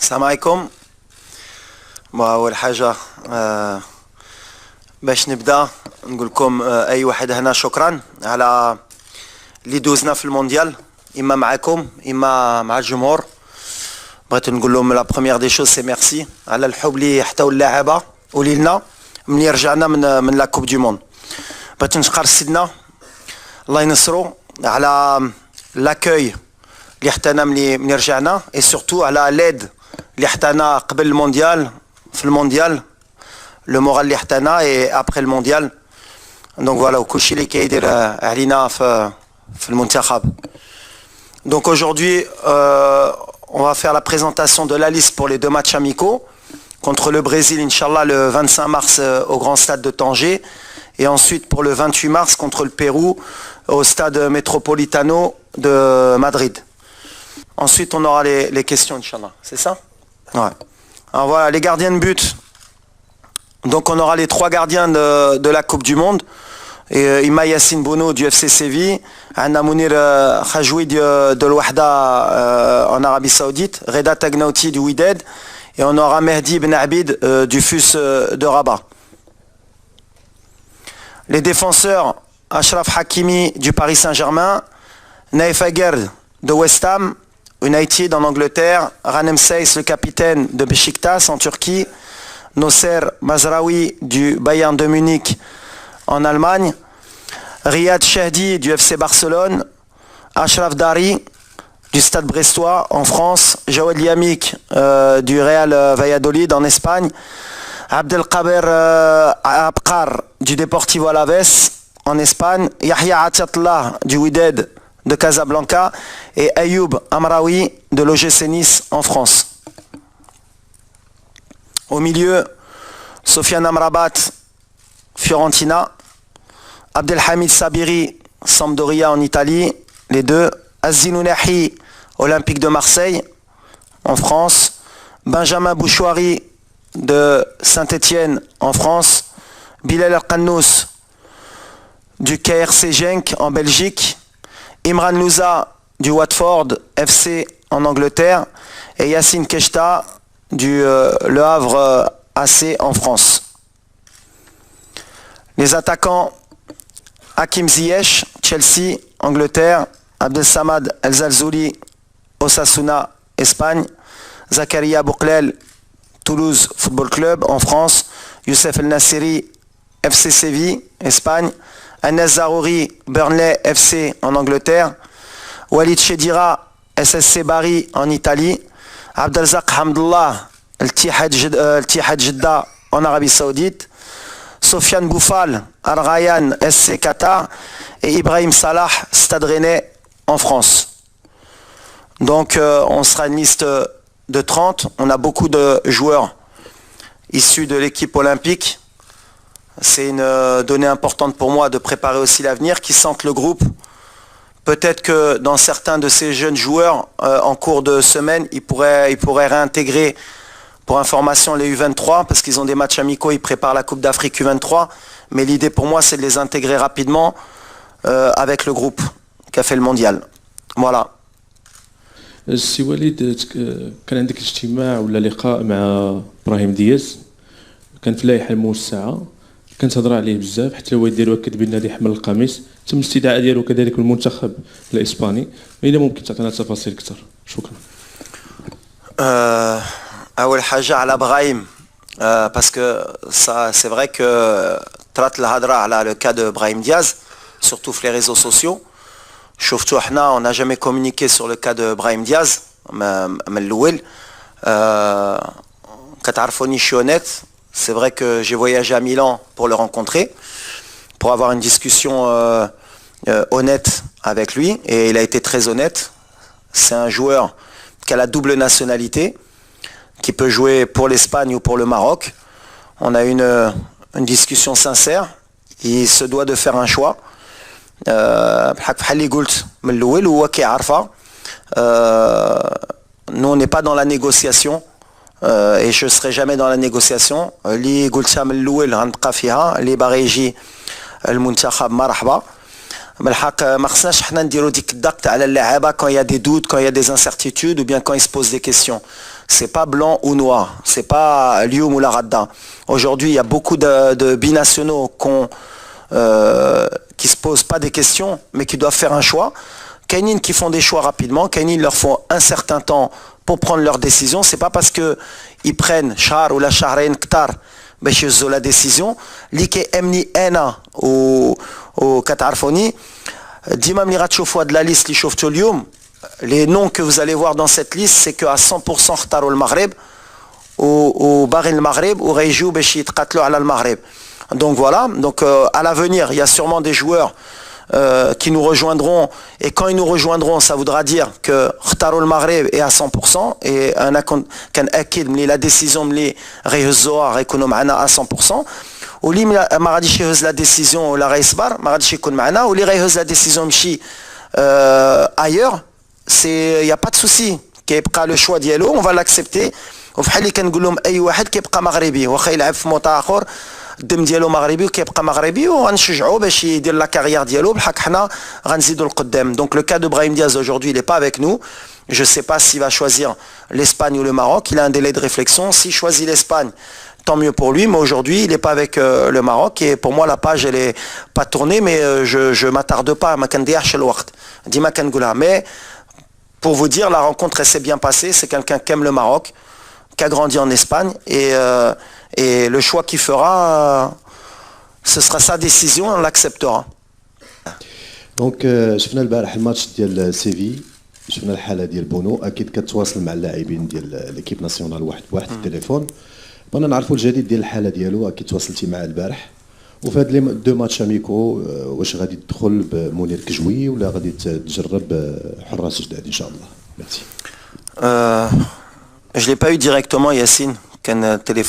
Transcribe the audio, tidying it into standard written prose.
السلام عليكم. أول حاجة باش نبدأ نقول لكم أي واحد هنا شكرا على اللي دوزنا في المونديال، إما معكم إما مع الجمهور. بغيت نقول لهم لا بروميير دي شوز سي ميرسي على الحب اللي حتاو اللاعبة ولينا ملي رجعنا من لا كوب دو موند. بغيت نشكر سيدنا الله ينصرو على لاكوي اللي حتانا ملي رجعنا، اي سورتو على ليد اللي حتانا قبل المونديال في المونديال، لو مورال اللي حتانا اي ابري المونديال. دونك فوالا وكلشي اللي كيدير علينا في المنتخب. Donc aujourd'hui, on va faire la présentation de la liste pour les deux matchs amicaux contre le Brésil, Inch'Allah, le 25 mars au Grand Stade de Tanger, et ensuite pour le 28 mars contre le Pérou au Stade Metropolitano de Madrid. Ensuite, on aura les questions, Inch'Allah. C'est ça? Ouais. Alors voilà, les gardiens de but. Donc on aura les trois gardiens de la Coupe du Monde. Ima Yassine Bounou du FC Séville, Anna Mounir Khajoui de l'Ouahda en Arabie Saoudite, Reda Tagnauti du Wydad, et on aura Mehdi Ben Abid du FUS de Rabat. Les défenseurs, Achraf Hakimi du Paris Saint-Germain, Naïf Aguerd de West Ham United en Angleterre, Ranem Seyss le capitaine de Beşiktaş en Turquie, Nosser Mazraoui du Bayern de Munich en Allemagne, Riyad Chehdi du FC Barcelone, Ashraf Dari du Stade Brestois en France, Jawed Yamik du Real Valladolid en Espagne, Abdelkader Abkar du Deportivo Alaves en Espagne, Yahya Atiatullah du Wydad de Casablanca et Ayoub Amraoui de l'OGC Nice en France. Au milieu, Sofiane Amrabat, Fiorentina, Abdelhamid Sabiri, Sampdoria en Italie, les deux, Azzin Ounahi, Olympique de Marseille en France, Benjamin Bouchouari de Saint-Étienne en France, Bilal El-Qannous du KRC Genk en Belgique, Imran Louza du Watford FC en Angleterre et Yassine Keshta du Le Havre AC en France. Les attaquants, Hakim Ziyech, Chelsea, Angleterre, Abdelsamad El Zalzouli, Osasuna, Espagne, Zakaria Bouklel, Toulouse Football Club en France, Youssef El Nassiri, FC Séville, Espagne, Anas Zarouri, Burnley FC en Angleterre, Walid Chedira, SSC Bari en Italie, Abdelzak Hamdullah, El Tihad Jeddah en Arabie Saoudite, Sofiane Boufal, Al Rayyan SC Qatar et Ibrahim Salah, Stade Rennais en France. Donc on sera une liste de 30. On a beaucoup de joueurs issus de l'équipe olympique. C'est une donnée importante pour moi de préparer aussi l'avenir, qui sentent le groupe. Peut-être que dans certains de ces jeunes joueurs, en cours de semaine, ils pourraient réintégrer, pour information, les U23, parce qu'ils ont des matchs amicaux, ils préparent la Coupe d'Afrique U23. Mais l'idée pour moi, c'est de les intégrer rapidement avec le groupe qui a fait le mondial. Voilà. سي وليد، كان عندك اجتماع ولا لقاء مع ابراهيم دياز، كان في اللائحه الموسعه، كان تهضر عليه بزاف، حتى الوالد ديالو اكد بان غادي يحمل القميص، تم الاستدعاء ديالو كذلك بالمنتخب الاسباني. الا ممكن تعطينا تفاصيل اكثر؟ شكرا. اول حاجه على ابراهيم، باسكو ça c'est vrai que طرات الهضره على لو كا دو ابراهيم دياز surtout في les réseaux sociaux. شفتوا احنا on n'a jamais communiqué sur le cas de Brahim Diaz من الاول. كتعرفوني je suis honnête. C'est vrai que j'ai voyagé à Milan pour le rencontrer, pour avoir une discussion honnête avec lui, et il a été très honnête. C'est un joueur qui a la double nationalité, qui peut jouer pour l'Espagne ou pour le Maroc. On a une discussion sincère. Il se doit de faire un choix. Nous on n'est pas dans la négociation, et je ne serai jamais dans la négociation. اللي قلتها من الأول غنبقى فيها، اللي باغي يجي المنتخب مرحبا. بالحق ما خصناش حنا نديرو ديك الضغط على اللاعبة quand il y a des doutes, quand il y a des incertitudes ou bien quand ils se posent des questions. c'est pas blanc ou noir, c'est pas Lyoum ou la Radda. Aujourd'hui, il y a beaucoup de binationaux qui se posent pas des questions, mais qui doivent faire un choix. Kainin qui font des choix rapidement, Kainin leur faut un certain temps pour prendre leur décision. C'est pas parce que ils prennent Char ou la Shahrain Ktar la décision. Like Emni Ena ou Katarfoni. Dimam li ratchoufwa de la liste li chouftou Lyoum. Les noms que vous allez voir dans cette liste, c'est qu'à 100% Khtaro le Maghreb ou Barin le Maghreb ou Rejou Beshi Tkatlo ala le Maghreb. Donc voilà, donc à l'avenir, il y a sûrement des joueurs qui nous rejoindront, et quand ils nous rejoindront, ça voudra dire que Khtaro le Maghreb est à 100% et la décision de Reyzoar économana à 100%. Ou li Maradi la décision la Reisbar, Maradi Koun Mana, ou li la décision mchi ailleurs, il n'y a pas de souci. كيبقى le choix ديالو, on va l'accepter. وفحال اللي كنقول لهم اي واحد كيبقى مغربي واخا يلعب في موطا اخر الدم ديالو مغربي وكيبقى مغربي وغنشجعوه باش يدير لا كارير ديالو بحال حنا غنزيدوا القدام. Donc le cas de Brahim Diaz aujourd'hui, il n'est pas avec nous. Je sais pas s'il va choisir l'Espagne ou le Maroc, il a un délai de réflexion. S'il choisit l'Espagne, tant mieux pour lui, mais aujourd'hui il n'est pas avec le Maroc et pour moi la page elle est pas tournée, mais je m'attarde pas, mais pour vous dire, la rencontre elle s'est bien passée. C'est quelqu'un qui aime le Maroc, qui a grandi en Espagne et le choix qu'il fera, ce sera sa décision, on l'acceptera. Donc شفنا البارح الماتش ديال سيفي, شفنا الحاله ديال بونو, اكيد كتواصل مع اللاعبين ديال ليكيب ناسيونال واحد بواحد التليفون. بغينا نعرفوا الجديد ديال الحاله ديالو, اكيد تواصلتي معاه البارح. وفي هاد لي دو ماتش اميكو واش غادي تدخل بمنير كجوي ولا غادي تجرب حراس جداد ان شاء الله؟ ميرسي. Je l'ai pas eu directement, Yacine, كان